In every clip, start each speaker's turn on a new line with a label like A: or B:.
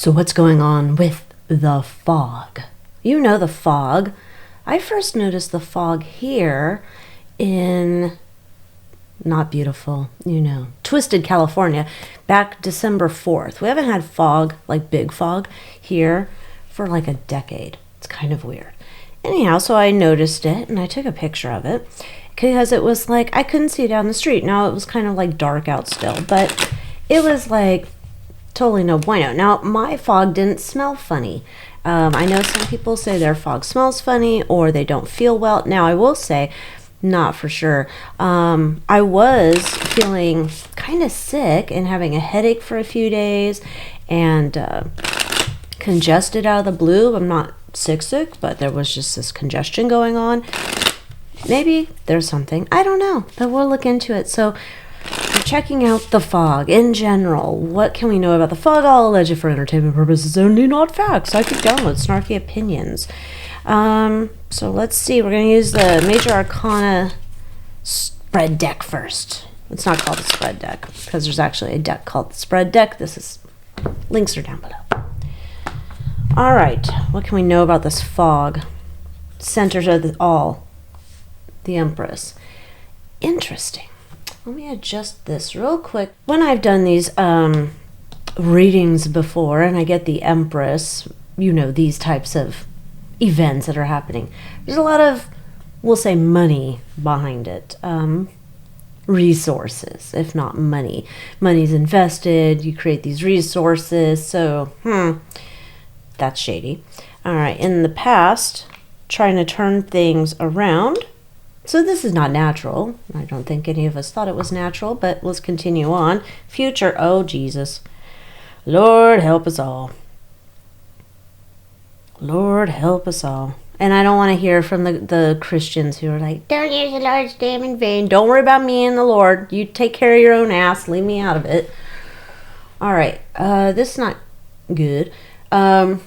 A: So what's going on with the fog? You know the fog. I first noticed the fog here in, not beautiful, Twisted, California, back December 4th. We haven't had fog, like big fog, here for like a decade. It's kind of weird. Anyhow, so I noticed it and I took a picture of it because it was like, I couldn't see down the street. Now it was kind of like dark out still, but it was like totally no bueno. Now, my fog didn't smell funny. I know some people say their fog smells funny or they don't feel well. Now, I will say, not for sure. I was feeling kind of sick and having a headache for a few days and congested out of the blue. I'm not sick, but there was just this congestion going on. Maybe there's something. I don't know, but we'll look into it. So, we're checking out the fog in general. What can we know about the fog? All alleged for entertainment purposes only, not facts. I could download snarky opinions. So let's see. We're going to use the Major Arcana spread deck first. It's not called a spread deck because there's actually a deck called the spread deck. Links are down below. All right. What can we know about this fog? Centers of the Empress. Interesting. Let me adjust this real quick. When I've done these readings before and I get the Empress, these types of events that are happening, there's a lot of, we'll say, money behind it. Resources, if not money. Money's invested, you create these resources, so, that's shady. All right, in the past, trying to turn things around. So this is not natural. I don't think any of us thought it was natural, but let's continue on. Future, oh Jesus. Lord help us all. Lord help us all. And I don't want to hear from the Christians who are like, don't use the Lord's name in vain. Don't worry about me and the Lord. You take care of your own ass. Leave me out of it. All right. This is not good. I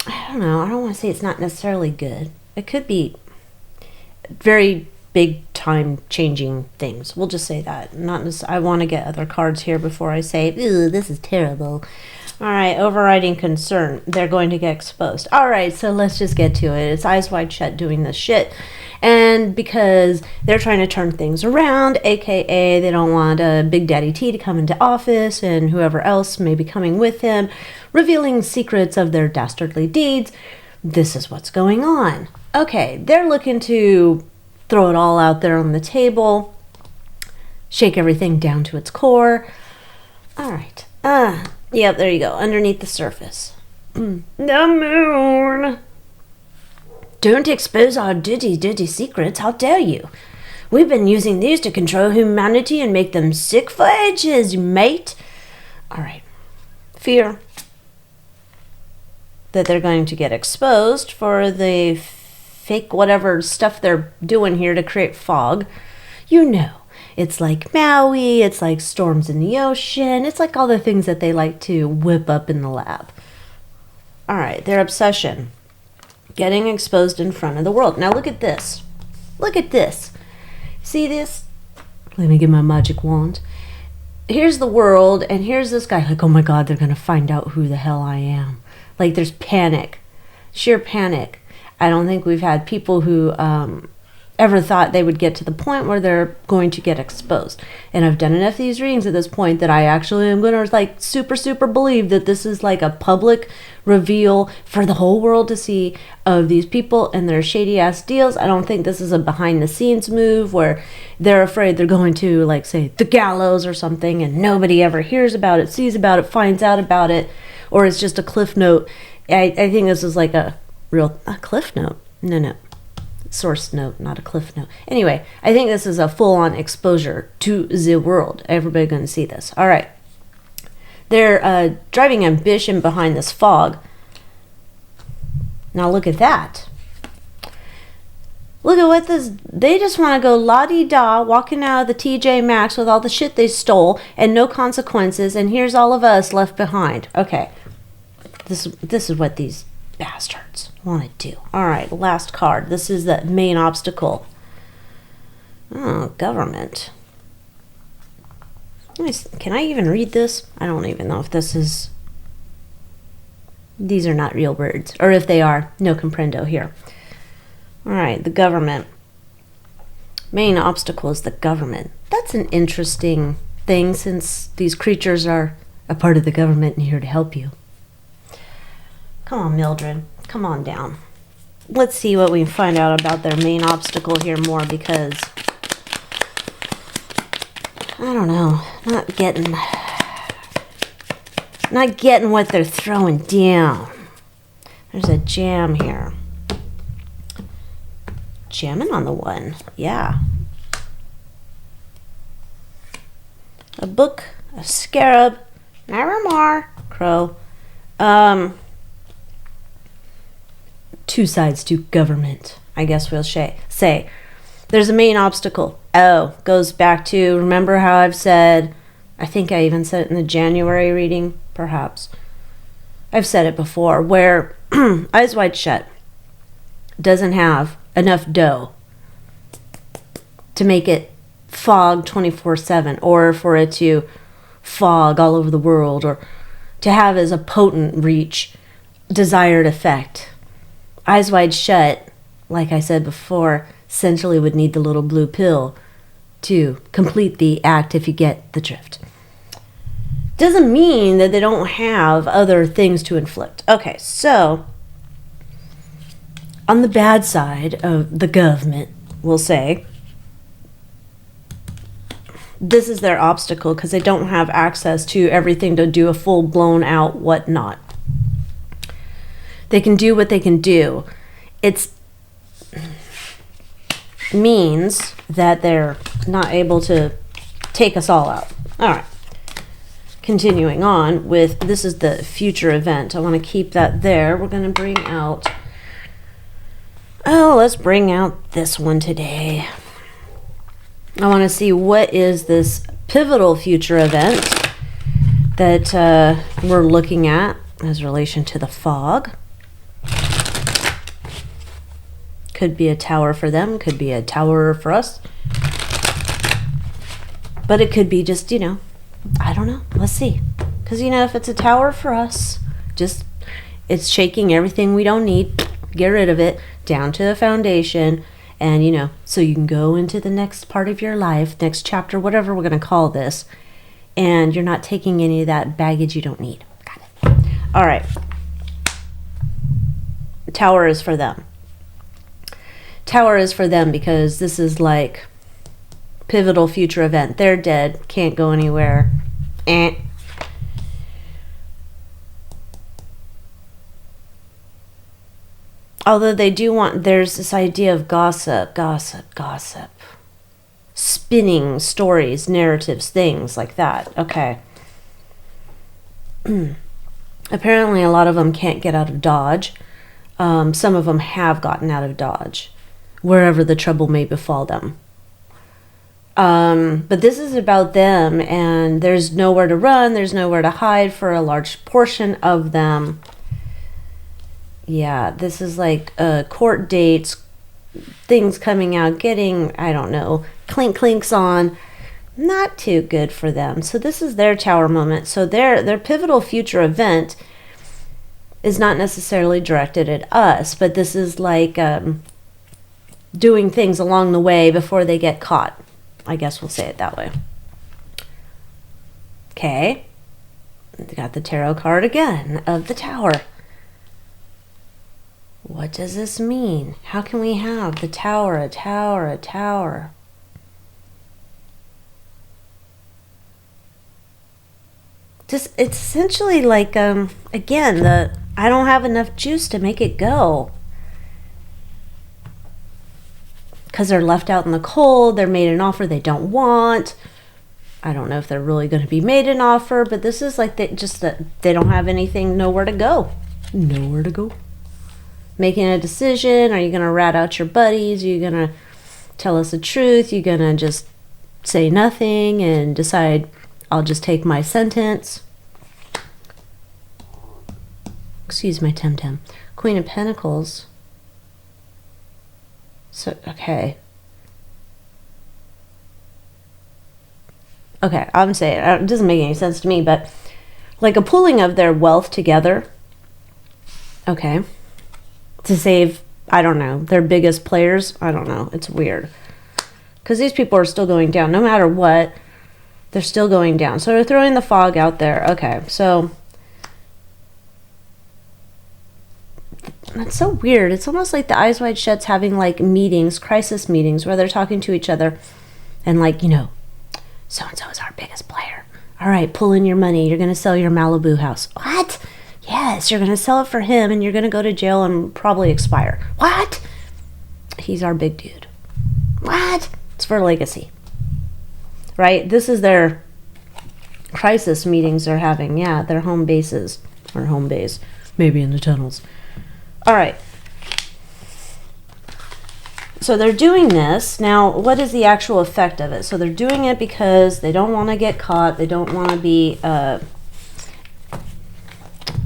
A: don't know. I don't want to say it's not necessarily good. It could be very big time changing things. We'll just say that. I want to get other cards here before I say, ooh, this is terrible. All right, overriding concern. They're going to get exposed. All right, so let's just get to it. It's Eyes Wide Shut doing this shit. And because they're trying to turn things around, aka they don't want Big Daddy T to come into office and whoever else may be coming with him, revealing secrets of their dastardly deeds. This is what's going on. Okay, they're looking to throw it all out there on the table, shake everything down to its core. All right. Yep, there you go, underneath the surface. The moon. Don't expose our dirty secrets, how dare you? We've been using these to control humanity and make them sick for ages, mate. All right. Fear that they're going to get exposed for the fake whatever stuff they're doing here to create fog. It's like Maui, it's like storms in the ocean, it's like all the things that they like to whip up in the lab. All right, their obsession. Getting exposed in front of the world. Now look at this. Look at this. See this? Let me get my magic wand. Here's the world, and here's this guy like, oh my God, they're going to find out who the hell I am. Like there's panic. Sheer panic. I don't think we've had people who ever thought they would get to the point where they're going to get exposed. And I've done enough of these readings at this point that I actually am going to like super believe that this is like a public reveal for the whole world to see of these people and their shady ass deals. I don't think this is a behind the scenes move where they're afraid they're going to like say the gallows or something and nobody ever hears about it, sees about it, finds out about it, or it's just a cliff note. I think this is like a cliff note. No. Source note, not a cliff note. Anyway, I think this is a full-on exposure to the world. Everybody going to see this. All right. They're driving ambition behind this fog. Now look at that. Look at what this... They just want to go la-di-da, walking out of the TJ Maxx with all the shit they stole and no consequences, and here's all of us left behind. Okay. This is what these bastards want to do. All right, last card. This is the main obstacle. Oh, government. Can I even read this? I don't even know if this is These are not real words. Or if they are, no comprendo here. All right, the government. Main obstacle is the government. That's an interesting thing since these creatures are a part of the government and here to help you. Come on, Mildred. Come on down. Let's see what we can find out about their main obstacle here more, because I don't know. Not getting what they're throwing down. There's a jam here. Jamming on the one. Yeah. A book, a scarab, Naramar, crow. Two sides to government, I guess we'll say. There's a main obstacle. Oh, goes back to, remember how I've said, I think I even said it in the January reading, perhaps. I've said it before, where Eyes Wide Shut doesn't have enough dough to make it fog 24/7, or for it to fog all over the world, or to have as a potent reach desired effect. Eyes Wide Shut, like I said before, essentially would need the little blue pill to complete the act, if you get the drift. Doesn't mean that they don't have other things to inflict. Okay, so on the bad side of the government, we'll say, this is their obstacle because they don't have access to everything to do a full blown out whatnot. They can do what they can do. It means that they're not able to take us all out. All right. Continuing on with, this is the future event. I want to keep that there. We're going to bring out, let's bring out this one today. I want to see what is this pivotal future event that we're looking at as relation to the fog. Could be a tower for them, could be a tower for us. But it could be just, I don't know. Let's see. Because, if it's a tower for us, it's shaking everything we don't need, get rid of it, down to the foundation, and, so you can go into the next part of your life, next chapter, whatever we're going to call this, and you're not taking any of that baggage you don't need. Got it. All right. Tower is for them. Tower is for them because this is like pivotal future event. They're dead. Can't go anywhere. Although they do want, there's this idea of gossip. Spinning stories, narratives, things like that. Okay. Apparently a lot of them can't get out of Dodge. Some of them have gotten out of Dodge, wherever the trouble may befall them. But this is about them, and there's nowhere to run, there's nowhere to hide for a large portion of them. Yeah, this is like court dates, things coming out, getting, I don't know, clinks on. Not too good for them. So this is their tower moment. So their pivotal future event is not necessarily directed at us, but this is like doing things along the way before they get caught. I guess we'll say it that way. Okay. Got the tarot card again of the tower. What does this mean? How can we have the tower, a tower, a tower? Just, it's essentially like, again, I don't have enough juice to make it go. Because they're left out in the cold, they're made an offer they don't want. I don't know if they're really going to be made an offer, but this is like they don't have anything, nowhere to go. Nowhere to go. Making a decision. Are you going to rat out your buddies? Are you going to tell us the truth? Are you going to just say nothing and decide I'll just take my sentence? Excuse my temtem. Queen of Pentacles. So, okay. Okay, I'm saying it doesn't make any sense to me, but like a pooling of their wealth together Okay. To save, I don't know, their biggest players. I don't know. It's weird. Because these people are still going down. No matter what, they're still going down. So they're throwing the fog out there. Okay, so that's so weird. It's almost like the Eyes Wide Shut's having like meetings, crisis meetings, where they're talking to each other and like, you know, so-and-so is our biggest player. All right, pull in your money. You're going to sell your Malibu house. What? Yes, you're going to sell it for him and you're going to go to jail and probably expire. What? He's our big dude. What? It's for legacy. Right? This is their crisis meetings they're having. Yeah, their home bases. Or home base. Maybe in the tunnels. All right. So they're doing this. Now, what is the actual effect of it? So they're doing it because they don't want to get caught. They don't want to be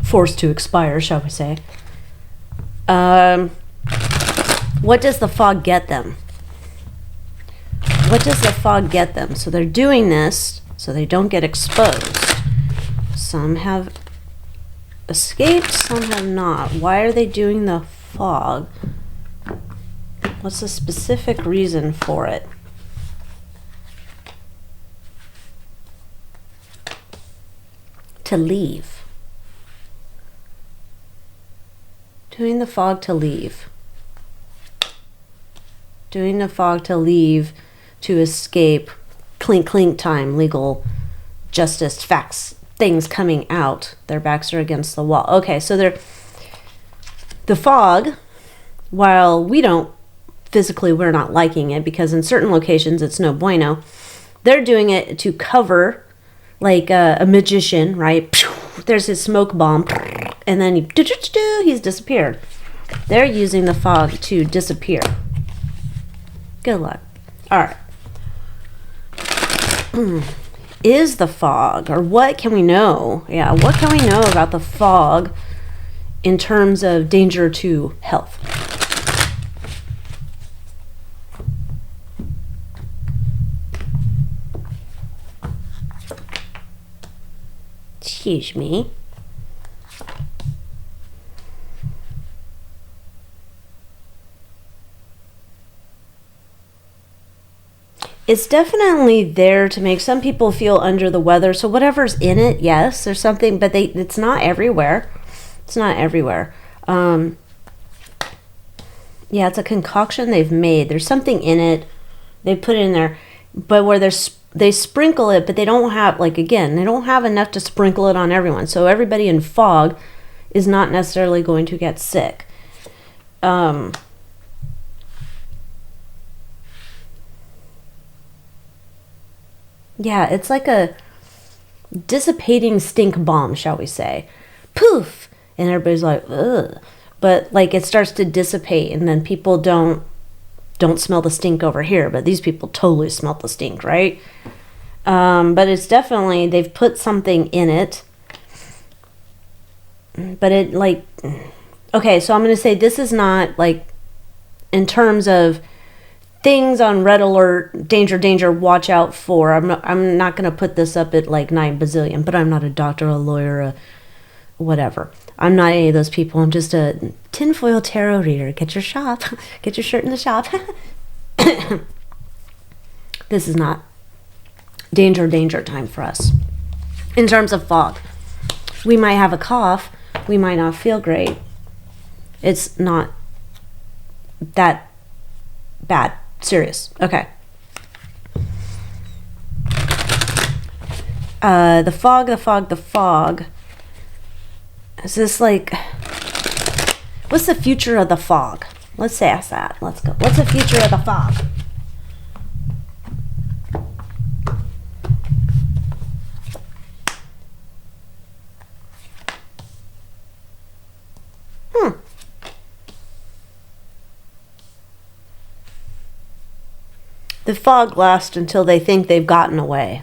A: forced to expire, shall we say. What does the fog get them? What does the fog get them? So they're doing this so they don't get exposed. Some have escaped, some have not. Why are they doing the fog? What's the specific reason for it? To leave. Doing the fog to leave. Doing the fog to leave, to escape clink clink time, legal justice, facts, things coming out. Their backs are against the wall. Okay, so they're the fog, while we're not liking it because in certain locations it's no bueno, they're doing it to cover like a magician, right? There's his smoke bomb and then he's disappeared. They're using the fog to disappear. Good luck. All right. Is the fog, or what can we know? Yeah, what can we know about the fog in terms of danger to health? Excuse me. It's definitely there to make some people feel under the weather. So whatever's in it, yes, there's something, but it's not everywhere. It's not everywhere. Yeah, it's a concoction they've made. There's something in it. They put it in there, but where they sprinkle it, but they don't have, they don't have enough to sprinkle it on everyone. So everybody in fog is not necessarily going to get sick. Yeah, it's like a dissipating stink bomb, shall we say. Poof! And everybody's like, ugh. But like it starts to dissipate and then people don't smell the stink over here, but these people totally smelt the stink, right? But it's definitely, they've put something in it. But it okay, so I'm going to say this is not in terms of things on red alert, danger, watch out for. I'm not going to put this up at 9 bazillion, but I'm not a doctor, a lawyer, a whatever. I'm not any of those people. I'm just a tinfoil tarot reader. Get your shop. Get your shirt in the shop. This is not danger time for us. In terms of fog, we might have a cough. We might not feel great. It's not that bad. Serious. Okay. The fog. Is this what's the future of the fog? Let's ask that. Let's go. What's the future of the fog? The fog lasts until they think they've gotten away.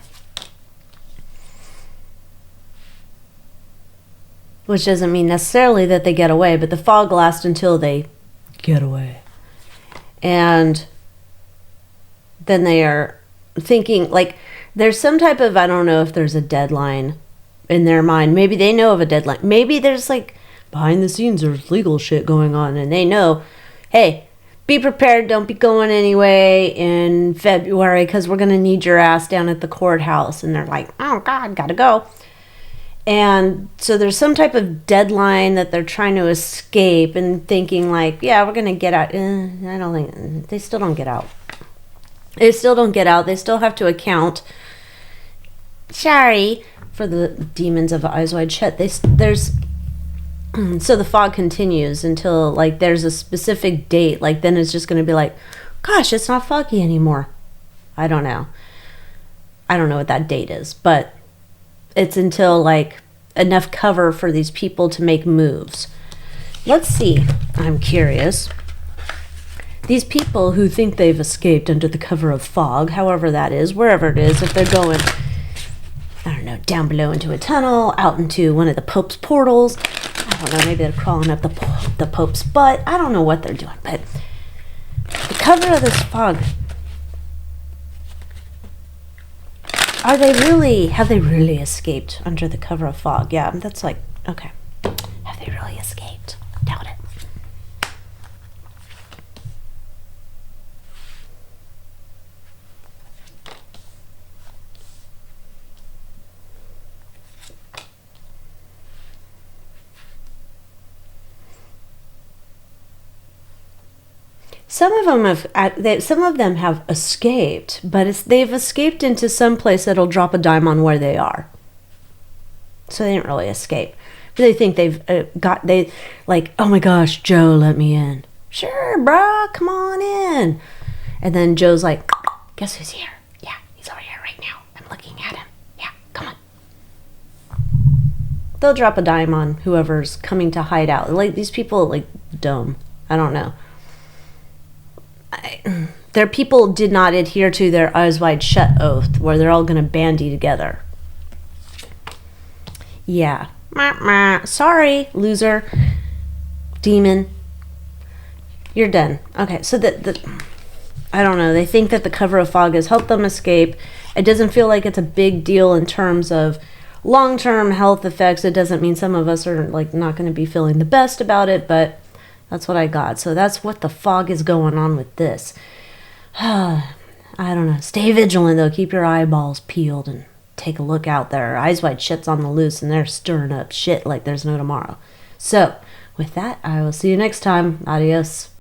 A: Which doesn't mean necessarily that they get away, but the fog lasts until they get away. And then they are thinking, there's some type of, I don't know if there's a deadline in their mind. Maybe they know of a deadline. Maybe there's behind the scenes there's legal shit going on, and they know, hey, be prepared, don't be going anyway in February because we're going to need your ass down at the courthouse. And they're like, oh God, gotta go. And so there's some type of deadline that they're trying to escape and thinking like, yeah, we're going to get out. I don't think, they still don't get out. They still don't get out. They still have to account, sorry, for the demons of Eyes Wide Shut. There's so the fog continues until like there's a specific date. Like then it's just going to be like, gosh, it's not foggy anymore. I don't know what that date is, but it's until like enough cover for these people to make moves. Let's see. I'm curious. These people who think they've escaped under the cover of fog, however that is, wherever it is, if they're going, I don't know, down below into a tunnel, out into one of the Pope's portals. I don't know, maybe they're crawling up the Pope's butt. I don't know what they're doing, but the cover of this fog, have they really escaped under the cover of fog? Yeah, that's like, okay. Have they really escaped? Doubt it. Some of them have escaped, but they've escaped into some place that'll drop a dime on where they are. So they didn't really escape. But they think they like, oh my gosh, Joe, let me in. Sure, bruh, come on in. And then Joe's like, guess who's here? Yeah, he's over here right now. I'm looking at him. Yeah, come on. They'll drop a dime on whoever's coming to hide out. Like these people, like dumb. I don't know. Their people did not adhere to their Eyes Wide Shut oath where they're all going to bandy together. Yeah. Sorry, loser. Demon. You're done. Okay, so I don't know. They think that the cover of fog has helped them escape. It doesn't feel like it's a big deal in terms of long-term health effects. It doesn't mean some of us are like not going to be feeling the best about it, but that's what I got. So that's what the fog is going on with this. I don't know. Stay vigilant, though. Keep your eyeballs peeled and take a look out there. Eyes Wide Shut's on the loose, and they're stirring up shit like there's no tomorrow. So, with that, I will see you next time. Adios.